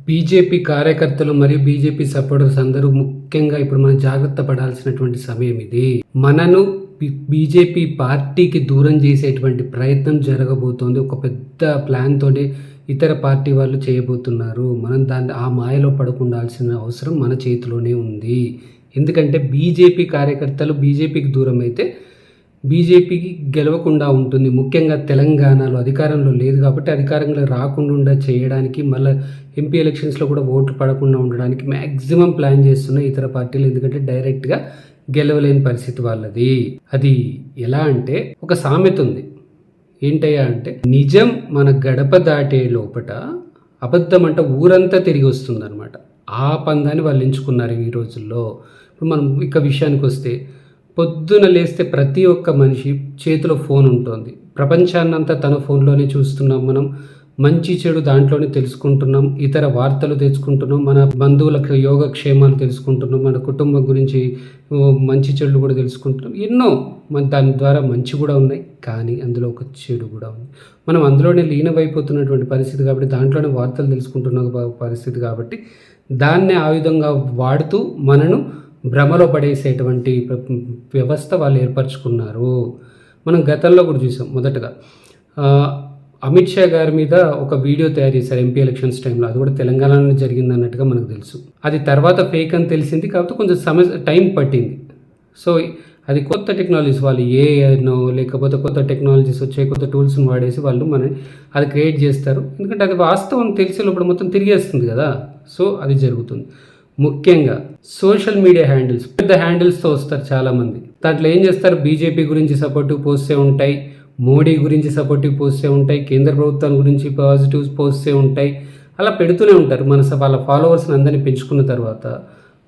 BJP కార్యకర్తలు మరియు BJP supporters అందరూ ముఖ్యంగా ఇప్పుడు మనం జాగ్రత్త పడాల్సినటువంటి సమయం ఇది. మనను బీజేపీ పార్టీకి దూరం చేసేటువంటి ప్రయత్నం జరగబోతోంది. ఒక పెద్ద ప్లాన్ తోటి ఇతర పార్టీ వాళ్ళు చేయబోతున్నారు. మనం ఆ మాయలో పడకుండాల్సిన అవసరం మన చేతిలోనే ఉంది. ఎందుకంటే బీజేపీ కార్యకర్తలు బీజేపీకి దూరం అయితే బీజేపీకి గెలవకుండా ఉంటుంది. ముఖ్యంగా తెలంగాణలో అధికారంలో లేదు కాబట్టి అధికారంలో రాకుండా చేయడానికి, మళ్ళీ ఎంపీ ఎలక్షన్స్లో కూడా ఓట్లు పడకుండా ఉండడానికి మ్యాక్సిమం ప్లాన్ చేస్తున్న ఇతర పార్టీలు. ఎందుకంటే డైరెక్ట్గా గెలవలేని పరిస్థితి వాళ్ళది. అది ఎలా అంటే, ఒక సామెత ఉంది. ఏంటయ్యా అంటే, నిజం మన గడప దాటే లోపట అబద్ధం అంటే ఊరంతా తిరిగి వస్తుంది అనమాట. ఆ పందాన్ని వాళ్ళు ఎంచుకున్నారు ఈ రోజుల్లో. ఇప్పుడు మనం ఇక విషయానికి వస్తే, పొద్దున లేస్తే ప్రతి ఒక్క మనిషి చేతిలో ఫోన్ ఉంటుంది. ప్రపంచాన్నంతా తన ఫోన్లోనే చూస్తున్నాం. మనం మంచి చెడు దాంట్లోనే తెలుసుకుంటున్నాం. ఇతర వార్తలు తెలుసుకుంటున్నాం. మన బంధువులకు యోగక్షేమాలు తెలుసుకుంటున్నాం. మన కుటుంబం గురించి మంచి చెడులు కూడా తెలుసుకుంటున్నాం. ఎన్నో దాని ద్వారా మంచి కూడా ఉన్నాయి, కానీ అందులో ఒక చెడు కూడా ఉంది. మనం అందులోనే లీనమైపోతున్నటువంటి పరిస్థితి కాబట్టి, దాంట్లోనే వార్తలు తెలుసుకుంటున్న పరిస్థితి కాబట్టి, దాన్నే ఆయుధంగా వాడుతూ మనను భ్రమలో పడేసేటువంటి వ్యవస్థ వాళ్ళు ఏర్పరచుకున్నారు. మనం గతంలో కూడా చూసాం. మొదటగా అమిత్ షా గారి మీద ఒక వీడియో తయారు చేశారు ఎంపీ ఎలక్షన్స్ టైంలో. అది కూడా తెలంగాణలో జరిగింది అన్నట్టుగా మనకు తెలుసు. అది తర్వాత ఫేక్ అని తెలిసింది, కాబట్టి కొంచెం టైం పట్టింది. సో అది కొత్త టెక్నాలజీస్, వాళ్ళు ఏఐనో లేకపోతే కొత్త టెక్నాలజీస్ వచ్చాయి, కొత్త టూల్స్ని వాడేసి వాళ్ళు అది క్రియేట్ చేస్తారు. ఎందుకంటే అది వాస్తవం తెలిసేలోపల మొత్తం తిరిగేస్తుంది కదా. సో అది జరుగుతుంది. ముఖ్యంగా సోషల్ మీడియా హ్యాండిల్స్, పెద్ద హ్యాండిల్స్తో వస్తారు చాలామంది. దాంట్లో ఏం చేస్తారు, బీజేపీ గురించి సపోర్టివ్ పోస్టే ఉంటాయి, మోడీ గురించి సపోర్టివ్ పోస్టే ఉంటాయి, కేంద్ర ప్రభుత్వం గురించి పాజిటివ్ పోస్టే ఉంటాయి. అలా పెడుతూనే ఉంటారు. వాళ్ళ ఫాలోవర్స్ని అందరినీ పెంచుకున్న తర్వాత,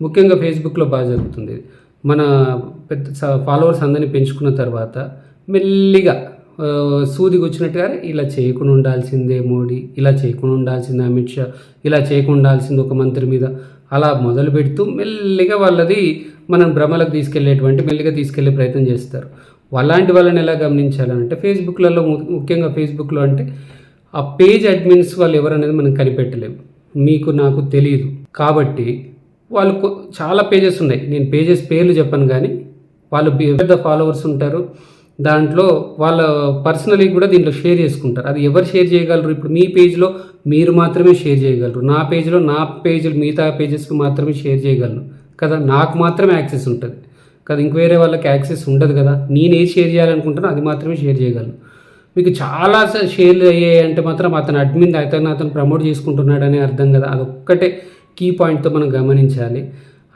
ముఖ్యంగా ఫేస్బుక్లో బాగా జరుగుతుంది. మన పెద్ద ఫాలోవర్స్ అందరినీ పెంచుకున్న తర్వాత మెల్లిగా సూదికి వచ్చినట్టుగా ఇలా చేయకుండా ఉండాల్సిందే మోడీ, ఇలా చేయకుండా ఉండాల్సిందే అమిత్ షా, ఇలా చేయకుండా ఉండాల్సింది ఒక మంత్రి మీద, అలా మొదలు పెడుతూ మెల్లిగా వాళ్ళది మనం భ్రమలకు మెల్లిగా తీసుకెళ్లే ప్రయత్నం చేస్తారు. అలాంటి వాళ్ళని ఎలా గమనించాలంటే, ఫేస్బుక్లలో ముఖ్యంగా ఫేస్బుక్లో అంటే ఆ పేజ్ అడ్మిన్స్ వాళ్ళు ఎవరనేది మనం కనిపెట్టలేము. మీకు నాకు తెలియదు కాబట్టి వాళ్ళు చాలా పేజెస్ ఉన్నాయి. నేను పేజెస్ పేర్లు చెప్పను, కానీ వాళ్ళు పెద్ద ఫాలోవర్స్ ఉంటారు. దాంట్లో వాళ్ళ పర్సనలీ కూడా దీంట్లో షేర్ చేసుకుంటారు. అది ఎవరు షేర్ చేయగలరు? ఇప్పుడు మీ పేజ్లో మీరు మాత్రమే షేర్ చేయగలరు. నా పేజ్లో మిగతా పేజెస్కి మాత్రమే షేర్ చేయగలను కదా. నాకు మాత్రమే యాక్సెస్ ఉంటుంది కదా, ఇంక వేరే వాళ్ళకి యాక్సెస్ ఉండదు కదా. నేను ఏది షేర్ చేయాలనుకుంటానో అది మాత్రమే షేర్ చేయగలను. మీకు చాలా షేర్లు అయ్యాయి అంటే మాత్రం అతను ప్రమోట్ చేసుకుంటున్నాడనే అర్థం కదా. అదొక్కటే కీ పాయింట్తో మనం గమనించాలి.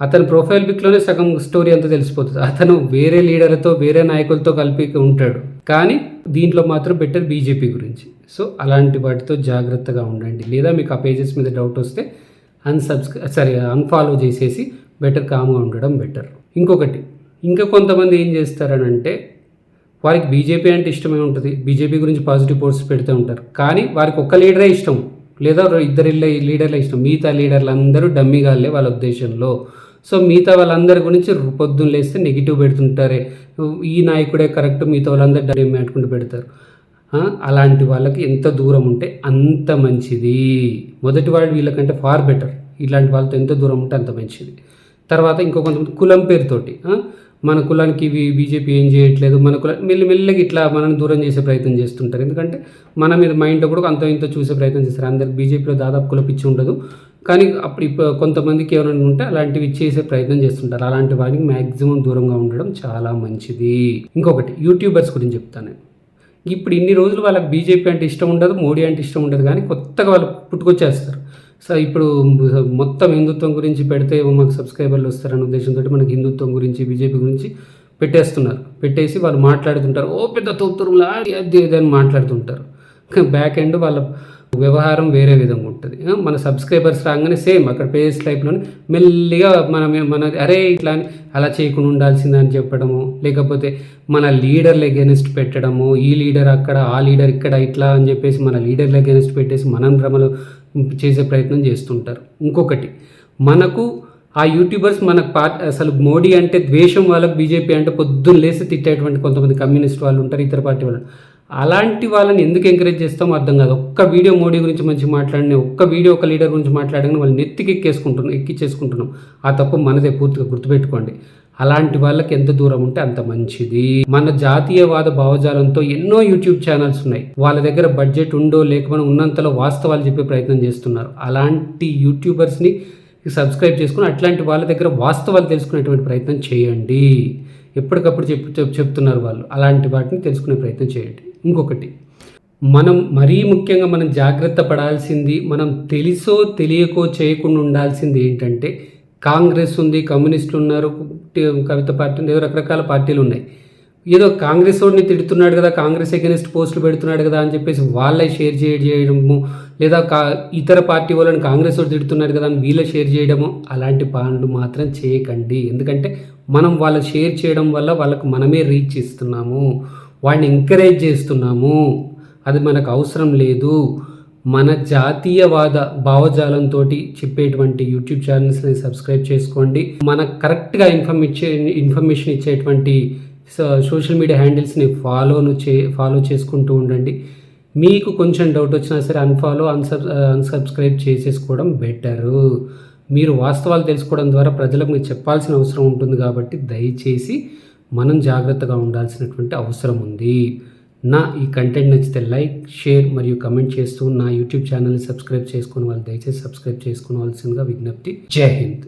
అతని ప్రొఫైల్ పిక్లోనే సగం స్టోరీ అంతా తెలిసిపోతుంది. అతను వేరే లీడర్లతో, వేరే నాయకులతో కలిపి ఉంటాడు, కానీ దీంట్లో మాత్రం బెటర్ బీజేపీ గురించి. సో అలాంటి వాటితో జాగ్రత్తగా ఉండండి. లేదా మీకు ఆ పేజెస్ మీద డౌట్ వస్తే అన్ఫాలో చేసేసి బెటర్ కామ్గా ఉండడం బెటర్. ఇంకా కొంతమంది ఏం చేస్తారనంటే, వారికి బీజేపీ అంటే ఇష్టమే ఉంటుంది, బీజేపీ గురించి పాజిటివ్ పోస్ట్స్ పెడుతూ ఉంటారు, కానీ వారికి ఒక్క లీడరే ఇష్టం లేదా ఇద్దరు లీడర్లే ఇష్టం. మిగతా లీడర్లు అందరూ డమ్మిగాళ్ళే వాళ్ళ ఉద్దేశంలో. సో మిగతా వాళ్ళందరి గురించి పొద్దున్న లేస్తే నెగిటివ్ పెడుతుంటారే, ఈ నాయకుడే కరెక్ట్, మిగతా వాళ్ళందరూ డమ్మి పెట్టుకుంటూ పెడతారు. అలాంటి వాళ్ళకి ఎంత దూరం ఉంటే అంత మంచిది. మొదటి వాళ్ళు వీళ్ళకంటే ఫార్ బెటర్. ఇలాంటి వాళ్ళతో ఎంత దూరం ఉంటే అంత మంచిది. తర్వాత కొంతమంది కులం పేరుతోటి, మన కులానికి బీజేపీ ఏం చేయట్లేదు, మన మెల్లిమెల్లగా ఇట్లా మనల్ని దూరం చేసే ప్రయత్నం చేస్తుంటారు. ఎందుకంటే మన మీద మైండ్లో కూడా అంత ఇంత చూసే ప్రయత్నం చేస్తారు. అందరికి బీజేపీలో దాదాపు కుల పిచ్చి ఉండదు, కానీ అప్పుడు కొంతమందికి ఏమైనా ఉంటే అలాంటివి చేసే ప్రయత్నం చేస్తుంటారు. అలాంటి వారికి మ్యాక్సిమం దూరంగా ఉండడం చాలా మంచిది. యూట్యూబర్స్ గురించి చెప్తాను. ఇప్పుడు ఇన్ని రోజులు వాళ్ళకి బీజేపీ అంటే ఇష్టం ఉండదు, మోడీ అంటే ఇష్టం ఉండదు, కానీ కొత్తగా వాళ్ళు పుట్టుకొచ్చేస్తారు. సో ఇప్పుడు మొత్తం హిందుత్వం గురించి పెడితే మాకు సబ్స్క్రైబర్లు వస్తారనే ఉద్దేశంతో మనకి హిందుత్వం గురించి, బీజేపీ గురించి పెట్టేసి వాళ్ళు మాట్లాడుతుంటారు. పెద్ద తోపుతురులా అది అని మాట్లాడుతుంటారు. బ్యాక్ ఎండ్ వాళ్ళ వ్యవహారం వేరే విధంగా ఉంటుంది. మన సబ్స్క్రైబర్స్ రాగానే సేమ్ అక్కడ పేజ్ టైప్లోనే మెల్లిగా మన అరే ఇట్లా అని అలా చేయకుండా ఉండాల్సిందని చెప్పడము, లేకపోతే మన లీడర్లు ఎగెనిస్ట్ పెట్టడము, ఈ లీడర్ అక్కడ, ఆ లీడర్ ఇక్కడ, ఇట్లా అని చెప్పేసి మన లీడర్లు ఎగెనిస్ట్ పెట్టేసి మనం భ్రమలు చేసే ప్రయత్నం చేస్తుంటారు. మనకు ఆ యూట్యూబర్స్ అసలు మోడీ అంటే ద్వేషం, వాళ్ళకి బీజేపీ అంటే పొద్దున్న లేసి తిట్టేటువంటి కొంతమంది కమ్యూనిస్ట్ వాళ్ళు ఉంటారు, ఇతర పార్టీ వాళ్ళు. అలాంటి వాళ్ళని ఎందుకు ఎంకరేజ్ చేస్తామో అర్థం కాదు. ఒక్క వీడియో మోడీ గురించి మంచి మాట్లాడిన, ఒక్క వీడియో ఒక లీడర్ గురించి మాట్లాడగానే వాళ్ళు ఎక్కిచ్చేసుకుంటున్నాం. ఆ తప్పు మనదే, పూర్తిగా గుర్తుపెట్టుకోండి. అలాంటి వాళ్ళకి ఎంత దూరం ఉంటే అంత మంచిది. మన జాతీయవాద భావజాలంతో ఎన్నో యూట్యూబ్ ఛానల్స్ ఉన్నాయి. వాళ్ళ దగ్గర బడ్జెట్ ఉందో లేకపోయినా ఉన్నంతలో వాస్తవాలు చెప్పే ప్రయత్నం చేస్తున్నారు. అలాంటి యూట్యూబర్స్ని సబ్స్క్రైబ్ చేసుకుని అట్లాంటి వాళ్ళ దగ్గర వాస్తవాలు తెలుసుకునేటువంటి ప్రయత్నం చేయండి. ఎప్పటికప్పుడు చెప్తున్నారు వాళ్ళు. అలాంటి వాటిని తెలుసుకునే ప్రయత్నం చేయండి. ఇంకొకటి, మనం మరీ ముఖ్యంగా మనం జాగ్రత్త పడాల్సింది, మనం తెలుసో తెలియకో చేయకుండా ఉండాల్సింది ఏంటంటే, కాంగ్రెస్ ఉంది, కమ్యూనిస్టులు ఉన్నారు, కవిత పార్టీ ఉంది, రకరకాల పార్టీలు ఉన్నాయి. ఏదో కాంగ్రెస్ వాడిని తిడుతున్నాడు కదా, కాంగ్రెస్ ఎగెనిస్ట్ పోస్టులు పెడుతున్నాడు కదా అని చెప్పేసి వాళ్ళే షేర్ చేయడము, లేదా ఇతర పార్టీ వాళ్ళని కాంగ్రెస్ వాడు తిడుతున్నాడు కదా అని వీళ్ళే షేర్ చేయడము, అలాంటి పనులు మాత్రం చేయకండి. ఎందుకంటే మనం వాళ్ళ షేర్ చేయడం వల్ల వాళ్ళకు మనమే రీచ్ ఇస్తున్నాము, వాడిని ఎంకరేజ్ చేస్తున్నాము. అది మనకు అవసరం లేదు. మన జాతీయవాద భావజాలంతో చెప్పేటువంటి యూట్యూబ్ ఛానల్స్ని సబ్స్క్రైబ్ చేసుకోండి. మనకు కరెక్ట్గా ఇన్ఫర్మేషన్ ఇచ్చేటువంటి సోషల్ మీడియా హ్యాండిల్స్ని ఫాలో చేసుకుంటూ ఉండండి. మీకు కొంచెం డౌట్ వచ్చినా సరే అన్సబ్స్క్రైబ్ చేసేసుకోవడం బెటరు. మీరు వాస్తవాలు తెలుసుకోవడం ద్వారా ప్రజలకు మీరు చెప్పాల్సిన అవసరం ఉంటుంది. కాబట్టి దయచేసి మనం జాగ్రత్తగా ఉండాల్సినటువంటి అవసరం ఉంది. నా ఈ కంటెంట్ నచ్చితే లైక్, షేర్ మరియు కమెంట్ చేస్తూ నా యూట్యూబ్ ఛానల్ని సబ్స్క్రైబ్ చేసుకుని వాళ్ళు దయచేసి సబ్స్క్రైబ్ చేసుకోవాల్సిందిగా విజ్ఞప్తి. జై హింద్.